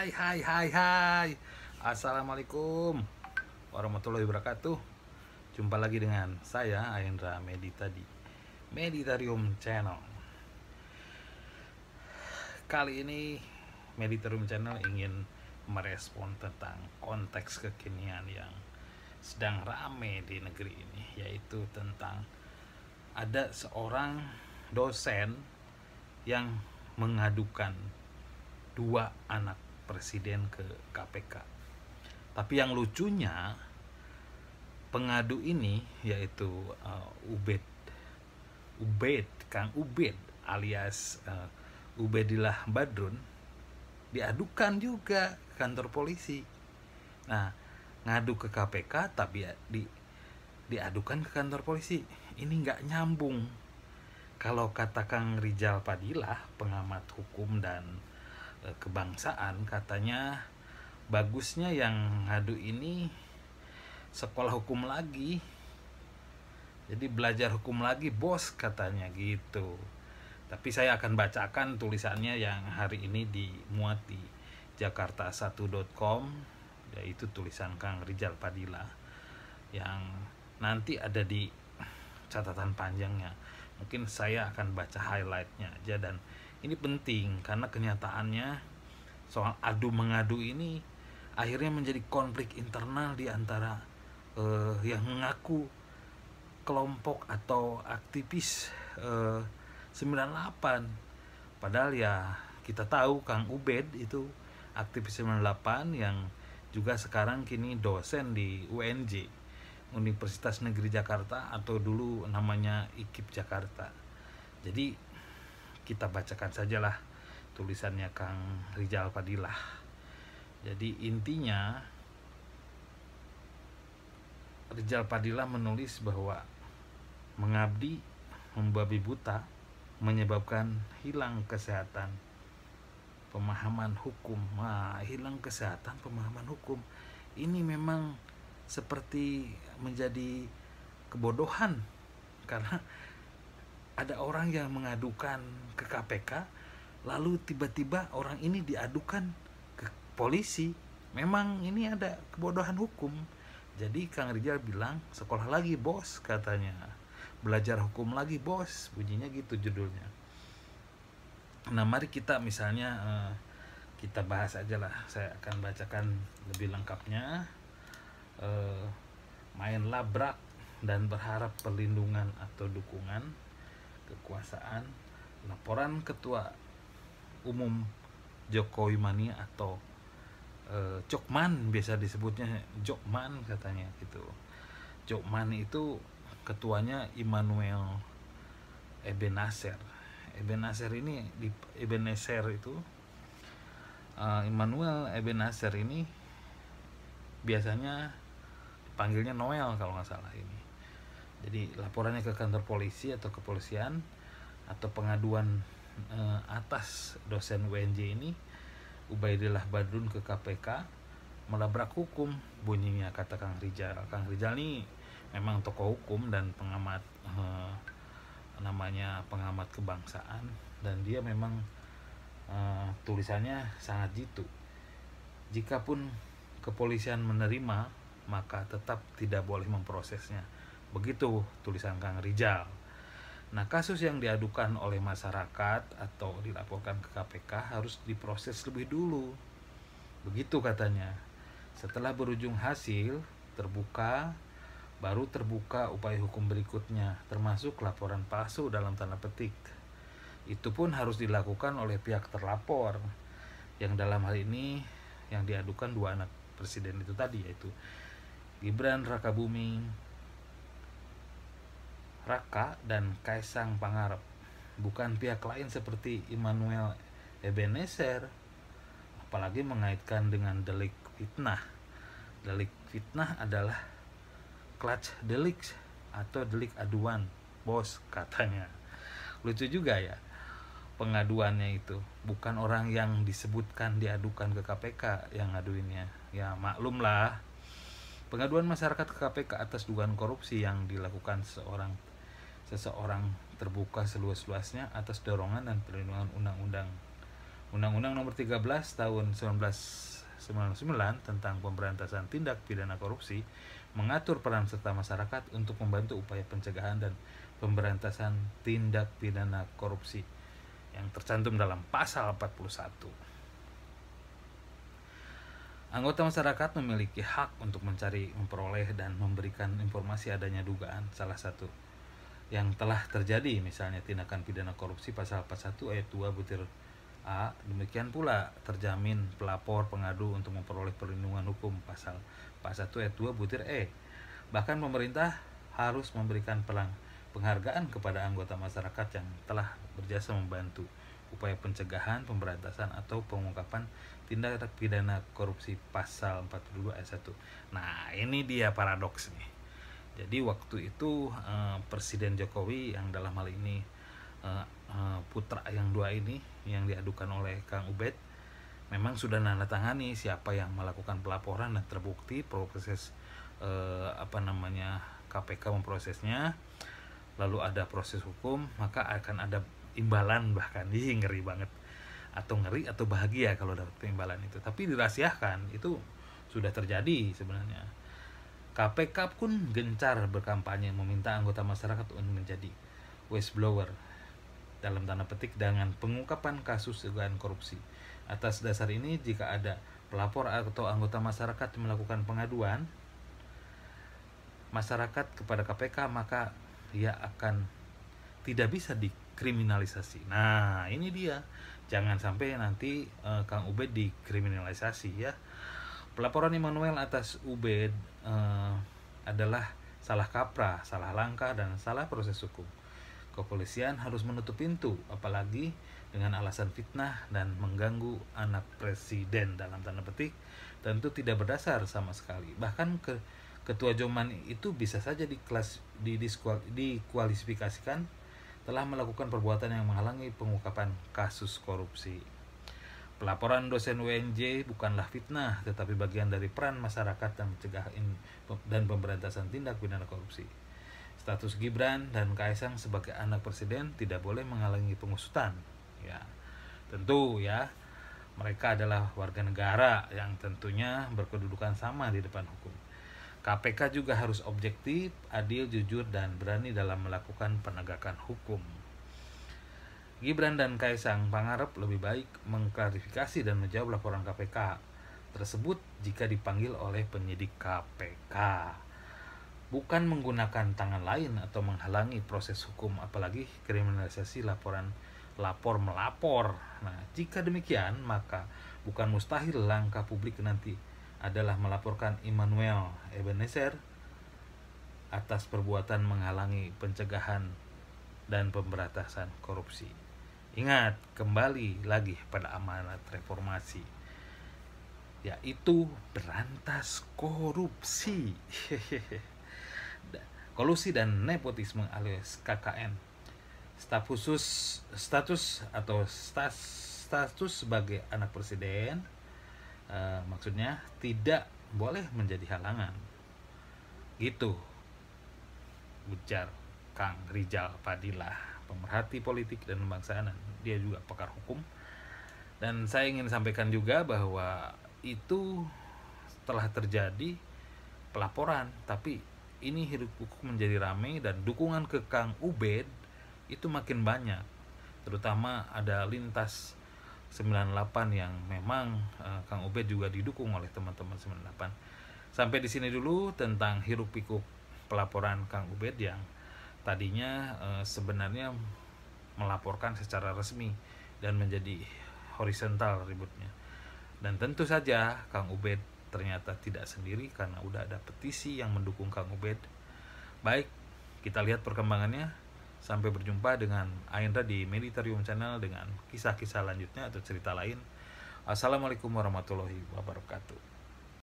Hai. Assalamualaikum warahmatullahi wabarakatuh. Jumpa lagi dengan saya Ahendra Medita di Meditarium Channel. Kali ini Meditarium Channel ingin merespon tentang konteks kekinian yang sedang rame di negeri ini, yaitu tentang ada seorang dosen yang mengadukan dua anak presiden ke KPK. Tapi yang lucunya, pengadu ini yaitu Kang Ubed alias Ubedillah Badrun diadukan juga ke kantor polisi. Nah, ngadu ke KPK tapi diadukan ke kantor polisi. Ini nggak nyambung. Kalau kata Kang Rizal Padilla, pengamat hukum dan kebangsaan, katanya bagusnya yang ngadu ini sekolah hukum lagi, jadi belajar hukum lagi bos, katanya gitu. Tapi saya akan bacakan tulisannya yang hari ini dimuat di jakarta1.com, yaitu tulisan Kang Rizal Padilla yang nanti ada di catatan panjangnya. Mungkin saya akan baca highlightnya aja, dan ini penting karena kenyataannya soal adu mengadu ini akhirnya menjadi konflik internal di antara yang mengaku kelompok atau aktivis 98. Padahal ya kita tahu Kang Ubed itu aktivis 98 yang juga sekarang kini dosen di UNJ, Universitas Negeri Jakarta, atau dulu namanya IKIP Jakarta. Jadi kita bacakan sajalah tulisannya Kang Rizal Padilla. Jadi intinya, Rizal Padilla menulis bahwa mengabdi membabi buta menyebabkan hilang kesehatan pemahaman hukum. Hilang kesehatan pemahaman hukum ini memang seperti menjadi kebodohan, karena ada orang yang mengadukan ke KPK, lalu tiba-tiba orang ini diadukan ke polisi. Memang ini ada kebodohan hukum. Jadi Kang Rizal bilang, sekolah lagi bos, katanya. Belajar hukum lagi bos, bunyinya gitu judulnya. Nah, mari kita misalnya kita bahas aja lah. Saya akan bacakan lebih lengkapnya. Main labrak dan berharap perlindungan atau dukungan kekuasaan. Laporan Ketua Umum Jokowi Mania atau Jokman, biasa disebutnya Jokman katanya gitu. Jokman itu ketuanya Immanuel Ebenezer. Ebenezer ini di Ebenezer itu Immanuel Ebenezer ini biasanya panggilnya Noel kalau nggak salah ini. Jadi laporannya ke kantor polisi atau kepolisian atau pengaduan atas dosen UNJ ini Ubedillah Badrun ke KPK melabrak hukum, bunyinya kata Kang Rizal. Kang Rizal ini memang tokoh hukum dan pengamat namanya pengamat kebangsaan, dan dia memang tulisannya sangat jitu. Jikapun kepolisian menerima, maka tetap tidak boleh memprosesnya. Begitu tulisan Kang Rizal. Nah, kasus yang diadukan oleh masyarakat atau dilaporkan ke KPK harus diproses lebih dulu. Begitu katanya. Setelah berujung hasil terbuka, baru terbuka upaya hukum berikutnya, termasuk laporan palsu dalam tanda petik. Itu pun harus dilakukan oleh pihak terlapor, yang dalam hal ini yang diadukan dua anak presiden itu tadi, yaitu Gibran Rakabuming Raka dan Kaisang Pangarep, bukan pihak lain seperti Immanuel Ebenezer, apalagi mengaitkan dengan delik fitnah. Delik fitnah adalah clutch delik atau delik aduan bos, katanya. Lucu juga ya pengaduannya itu, bukan orang yang disebutkan diadukan ke KPK yang ngaduinnya. Ya maklum lah, pengaduan masyarakat ke KPK atas dugaan korupsi yang dilakukan seseorang terbuka seluas-luasnya atas dorongan dan perlindungan undang-undang Undang-Undang Nomor 13 Tahun 1999 tentang pemberantasan tindak pidana korupsi mengatur peran serta masyarakat untuk membantu upaya pencegahan dan pemberantasan tindak pidana korupsi yang tercantum dalam pasal 41. Anggota masyarakat memiliki hak untuk mencari, memperoleh, dan memberikan informasi adanya dugaan salah satu yang telah terjadi, misalnya tindakan pidana korupsi pasal 41 ayat 2 butir A. Demikian pula terjamin pelapor pengadu untuk memperoleh perlindungan hukum pasal 41 ayat 2 butir E. Bahkan pemerintah harus memberikan penghargaan kepada anggota masyarakat yang telah berjasa membantu upaya pencegahan, pemberantasan, atau pengungkapan tindak pidana korupsi pasal 42 ayat 1. Nah, ini dia paradoks nih. Jadi waktu itu Presiden Jokowi yang dalam hal ini putra yang dua ini yang diadukan oleh Kang Ubed memang sudah nandatangani siapa yang melakukan pelaporan dan terbukti proses KPK memprosesnya, lalu ada proses hukum, maka akan ada imbalan. Bahkan ngeri banget, atau ngeri atau bahagia kalau dapat imbalan itu, tapi dirahasiakan. Itu sudah terjadi sebenarnya. KPK pun gencar berkampanye meminta anggota masyarakat untuk menjadi whistleblower dalam tanda petik dengan pengungkapan kasus dugaan korupsi. Atas dasar ini, jika ada pelapor atau anggota masyarakat melakukan pengaduan masyarakat kepada KPK, maka dia akan tidak bisa dikriminalisasi. Nah, ini dia. Jangan sampai nanti Kang Ubed dikriminalisasi ya. Pelaporan Immanuel atas Ubed adalah salah kaprah, salah langkah, dan salah proses hukum. Kepolisian harus menutup pintu, apalagi dengan alasan fitnah dan mengganggu anak presiden dalam tanda petik, tentu tidak berdasar sama sekali. Bahkan Ketua Joman itu bisa saja dikualifikasikan telah melakukan perbuatan yang menghalangi pengungkapan kasus korupsi. Pelaporan dosen UNJ bukanlah fitnah, tetapi bagian dari peran masyarakat dan pencegahan dan pemberantasan tindak pidana korupsi. Status Gibran dan Kaisang sebagai anak presiden tidak boleh menghalangi pengusutan. Ya, tentu ya, mereka adalah warga negara yang tentunya berkedudukan sama di depan hukum. KPK juga harus objektif, adil, jujur, dan berani dalam melakukan penegakan hukum. Gibran dan Kaisang Pangarep lebih baik mengklarifikasi dan menjawab laporan KPK tersebut jika dipanggil oleh penyidik KPK, bukan menggunakan tangan lain atau menghalangi proses hukum, apalagi kriminalisasi lapor melapor. Nah, jika demikian, maka bukan mustahil langkah publik nanti adalah melaporkan Immanuel Ebenezer atas perbuatan menghalangi pencegahan dan pemberantasan korupsi. Ingat, kembali lagi pada amanat reformasi, yaitu berantas korupsi, kolusi dan nepotisme alias KKN. Status sebagai anak presiden maksudnya tidak boleh menjadi halangan, gitu ujar Kang Rizal Fadilah, pemerhati politik dan kebangsaan. Dia juga pakar hukum. Dan saya ingin sampaikan juga bahwa itu telah terjadi pelaporan, tapi ini hirup pikuk menjadi ramai dan dukungan ke Kang Ubed itu makin banyak, terutama ada lintas 98 yang memang Kang Ubed juga didukung oleh teman-teman 98. Sampai di sini dulu tentang hiruk pikuk pelaporan Kang Ubed yang tadinya sebenarnya melaporkan secara resmi dan menjadi horizontal ributnya. Dan tentu saja Kang Ubed ternyata tidak sendiri karena udah ada petisi yang mendukung Kang Ubed. Baik, kita lihat perkembangannya. Sampai berjumpa dengan Aindra di Meditarium Channel dengan kisah-kisah lanjutnya atau cerita lain. Assalamualaikum warahmatullahi wabarakatuh.